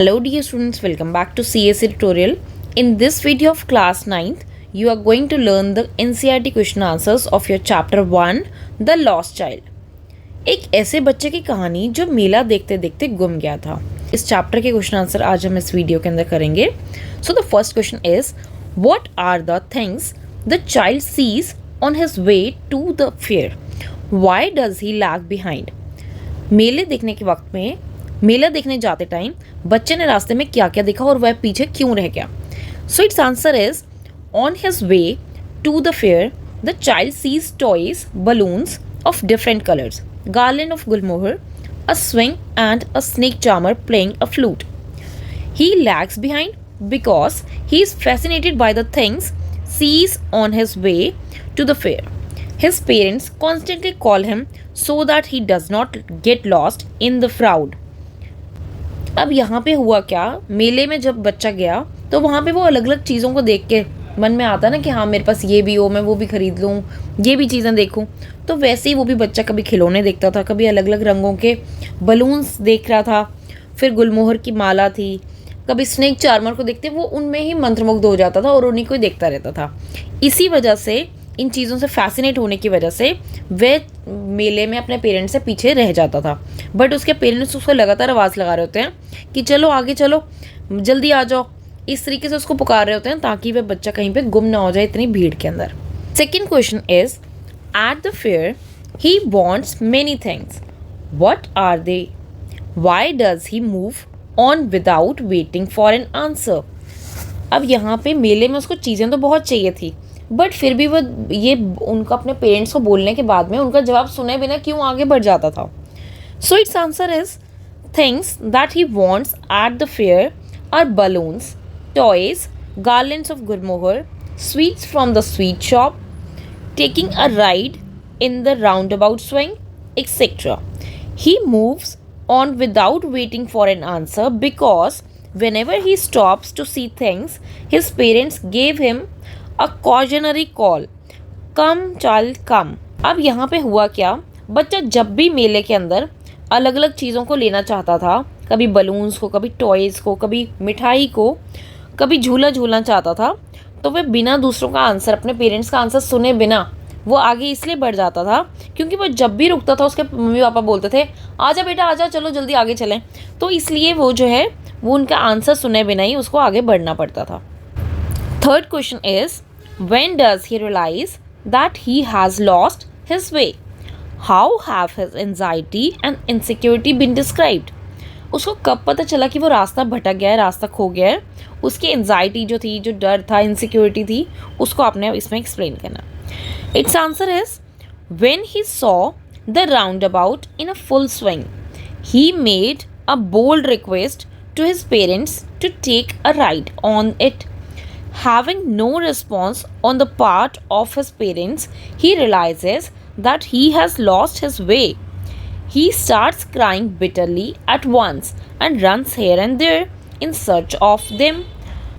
Hello dear students, welcome back to CSE tutorial. In this video of class 9th, you are going to learn the NCERT question answers of your chapter 1, The Lost Child. एक ऐसे बच्चे की कहानी जो मेला देखते देखते गुम गया था. इस चैप्टर के क्वेश्चन आंसर आज हम इस वीडियो के अंदर करेंगे. So the first question is what are the things the child sees on his way to the fair. Why does he lag behind. मेले देखने के वक्त में मेला देखने जाते टाइम बच्चे ने रास्ते में क्या क्या देखा और वह पीछे क्यों रह गया. So its answer is on his way to the fair the child sees toys balloons of different colours, garland of gulmohar, a swing and a snake charmer playing a flute. He lags behind because he is fascinated by the things sees on his way to the fair. His parents constantly call him so that he does not get lost in the crowd. अब यहाँ पे हुआ क्या, मेले में जब बच्चा गया तो वहाँ पे वो अलग अलग चीज़ों को देख के मन में आता ना कि हाँ मेरे पास ये भी हो, मैं वो भी खरीद लूँ, ये भी चीज़ें देखूँ. तो वैसे ही वो भी बच्चा कभी खिलौने देखता था, कभी अलग अलग रंगों के बलून्स देख रहा था, फिर गुलमोहर की माला थी, कभी स्नेक चार्मर को देखते वो उनमें ही मंत्रमुग्ध हो जाता था और उन्हीं को ही देखता रहता था. इसी वजह से, इन चीज़ों से फैसिनेट होने की वजह से वह मेले में अपने पेरेंट्स से पीछे रह जाता था. बट उसके पेरेंट्स उसको लगातार आवाज़ लगा रहे होते हैं कि चलो आगे चलो, जल्दी आ जाओ. इस तरीके से उसको पुकार रहे होते हैं ताकि वह बच्चा कहीं पे गुम ना हो जाए इतनी भीड़ के अंदर. Second question is at the fair he wants many things. What are they. Why does he move on without waiting for an answer. अब यहाँ पे मेले में उसको चीज़ें तो बहुत चाहिए थी, बट फिर भी वो ये उनका अपने पेरेंट्स को बोलने के बाद में उनका जवाब सुने बिना क्यों आगे बढ़ जाता था. So its answer is things that he wants at the fair are balloons, toys, garlands of gulmohar, sweets from the sweet shop, taking a ride in the roundabout swing, etc. He moves on without waiting for an answer because whenever he stops to see things, his parents gave him a cautionary call. Come child come. अब यहाँ पे हुआ क्या, बच्चा जब भी मेले के अंदर अलग अलग चीज़ों को लेना चाहता था, कभी बलून्स को, कभी टॉयज़ को, कभी मिठाई को, कभी झूला झूलना चाहता था, तो वह बिना दूसरों का आंसर, अपने पेरेंट्स का आंसर सुने बिना वो आगे इसलिए बढ़ जाता था क्योंकि वो जब भी रुकता था उसके मम्मी पापा बोलते थे आजा बेटा आजा, चलो जल्दी आगे चलें. तो इसलिए वो जो है वो उनका आंसर सुने बिना ही उसको आगे बढ़ना पड़ता था. Third question is when does he realise that he has lost his way. How have his anxiety and insecurity been described. उसको कब पता चला कि वो रास्ता भटक गया है, रास्ता खो गया है. उसकी एंजाइटी जो थी, जो डर था, इनसिक्योरिटी थी, उसको आपने इसमें एक्सप्लेन करना. Its answer is when he saw the roundabout in a full swing he made a bold request to his parents to take a ride on it. Having no response on the part of his parents, he realizes that he has lost his way. He starts crying bitterly at once and runs here and there in search of them.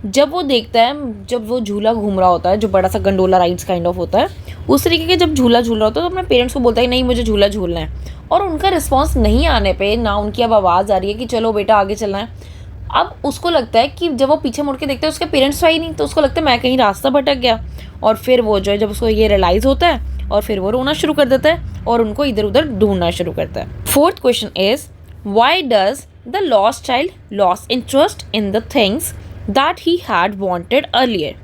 जब वो देखता है, जब वो झूला घूम रहा होता है, जो बड़ा सा गंडोला राइड्स काइंड ऑफ होता है, उस तरीके के जब झूला झूल रहा होता है तो अपने पेरेंट्स को बोलता है नहीं मुझे झूला झूलना है. और उनका रिस्पॉन्स नहीं आने पे, ना उनकी अब आवाज़ आ रही है कि चलो बेटा आगे चलना है, अब उसको लगता है कि जब वो पीछे मुड़ के देखता है उसके पेरेंट्स ही नहीं, तो उसको लगता है मैं कहीं रास्ता भटक गया. और फिर वो जो है जब उसको ये रियलाइज़ होता है और फिर वो रोना शुरू कर देता है और उनको इधर उधर ढूंढना शुरू करता है. Fourth question is why does the lost child loss interest in the things that he had wanted earlier.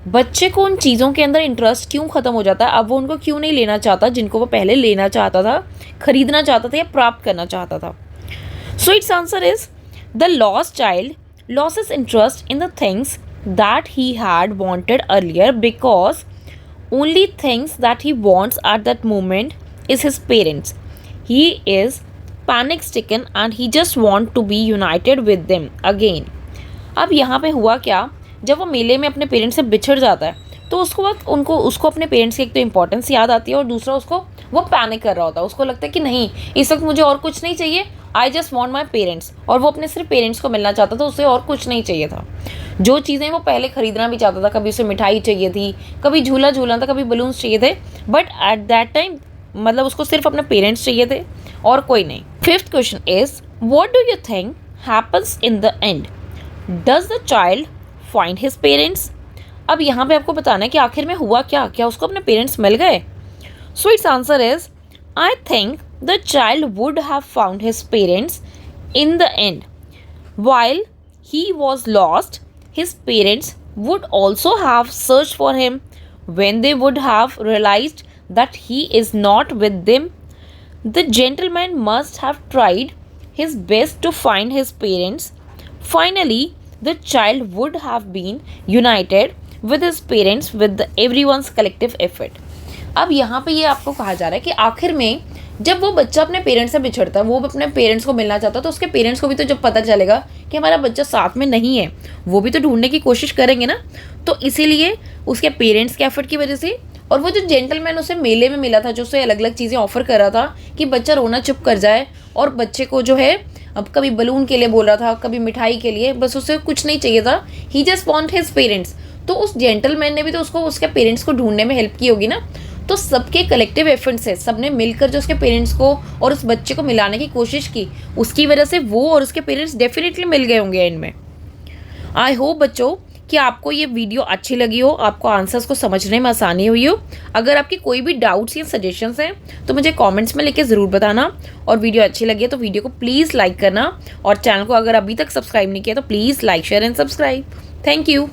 बच्चे को उन चीज़ों के अंदर इंटरेस्ट क्यों ख़त्म हो जाता है, अब वो उनको क्यों नहीं लेना चाहता जिनको वो पहले लेना चाहता था, खरीदना चाहता था या प्राप्त करना चाहता था. So its answer is the lost child loses interest in the things that he had wanted earlier because only things that he wants at that moment is his parents. He is panic stricken and he just want to be united with them again. अब यहाँ पे हुआ क्या, जब वो मेले में अपने पेरेंट्स से बिछड़ जाता है तो उसको अपने पेरेंट्स की एक तो इम्पोर्टेंस याद आती है और दूसरा उसको वो पैनिक कर रहा होता है. उसको लगता है कि नहीं इस वक्त मुझे और कुछ नहीं चाहिए, I just want my parents. और वो अपने सिर्फ पेरेंट्स को मिलना चाहता था, उसे और कुछ नहीं चाहिए था. जो चीज़ें वो पहले खरीदना भी चाहता था, कभी उसे मिठाई चाहिए थी, कभी झूला झूलना था, कभी बलून्स चाहिए थे, बट एट दैट टाइम मतलब उसको सिर्फ अपने पेरेंट्स चाहिए थे और कोई नहीं. Fifth question is what do you think happens in the end? Does the child find his parents? अब यहाँ पे आपको बताना है कि आखिर में हुआ क्या, क्या उसको अपने पेरेंट्स मिल गए? So its answer is, I think the child would have found his parents in the end. While he was lost, his parents would also have searched for him. When they would have realized that he is not with them, the gentleman must have tried his best to find his parents. Finally, the child would have been united with his parents with everyone's collective effort. अब यहाँ पे ये आपको कहा जा रहा है कि आखिर में जब वो बच्चा अपने पेरेंट्स से बिछड़ता है, वो अपने पेरेंट्स को मिलना चाहता है, तो उसके पेरेंट्स को भी तो जब पता चलेगा कि हमारा बच्चा साथ में नहीं है, वो भी तो ढूंढने की कोशिश करेंगे ना। तो इसीलिए उसके पेरेंट्स के एफर्ट की वजह से, और वो जो जेंटलमैन उसे मेले में मिला था, जो उसे अलग अलग चीज़ें ऑफर कर रहा था कि बच्चा रोना चुप कर जाए, और बच्चे को जो है अब कभी बलून के लिए बोल रहा था, कभी मिठाई के लिए, बस उसे कुछ नहीं चाहिए था, ही जस्ट वॉन्ट हिज पेरेंट्स। तो उस जेंटलमैन ने भी तो उसको उसके पेरेंट्स को ढूंढने में हेल्प की होगी ना। तो सबके कलेक्टिव एफर्ट से सबने मिलकर जो उसके पेरेंट्स को और उस बच्चे को मिलाने की कोशिश की, उसकी वजह से वो और उसके पेरेंट्स डेफिनेटली मिल गए होंगे एंड में। आई होप बच्चों कि आपको ये वीडियो अच्छी लगी हो, आपको आंसर्स को समझने में आसानी हुई हो। अगर आपकी कोई भी डाउट्स या सजेशंस हैं तो मुझे कमेंट्स में लिखके ज़रूर बताना, और वीडियो अच्छी लगी है तो वीडियो को प्लीज़ लाइक करना, और चैनल को अगर अभी तक सब्सक्राइब नहीं किया तो please like share and subscribe. Thank you.